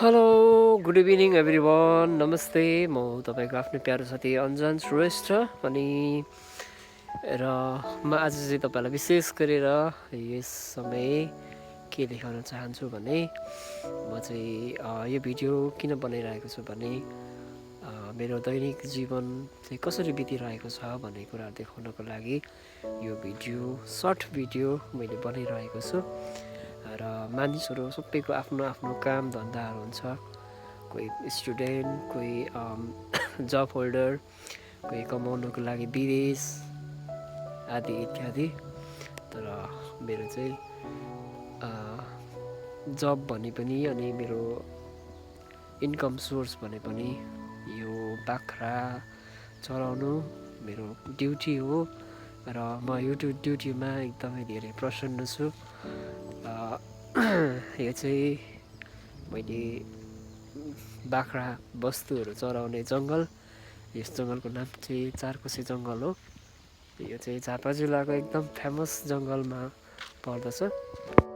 hello good evening everyone नमस्ते म तपाईँको आफ्नो प्यारो साथी अन्जन श्रेष्ठ अनि म आज चाहिँ तपाईँलाई विशेष गरेर यस समय के देखाउन चाहन्छु भने म चाहिँ यो भिडियो किन बनाइरहेको छु भने मेरो दैनिक जीवन चाहिँ कसरी बितिरहेको छ भन्ने कुरा देखाउनको लागि यो भिडियो सर्ट भिडियो मैले बनाइरहेको छु र मानिसहरू सबैको आफ्नो आफ्नो काम धन्दाहरू हुन्छ कोही स्टुडेन्ट कोही जब होल्डर कोही कमाउनको लागि विदेश आदि इत्यादि तर मेरो चाहिँ जब भने पनि अनि मेरो इन्कम सोर्स भने पनि यो बाख्रा चराउनु मेरो ड्युटी हो र म यो ड्युटीमा एकदमै धेरै प्रसन्न छु यो चाहिँ मैले बाख्रा वस्तुहरू चराउने जङ्गल यस जङ्गलको नाम चाहिँ चारकोसे जङ्गल हो यो चाहिँ झापा जिल्लाको एकदम फेमस जङ्गलमा पर्दछ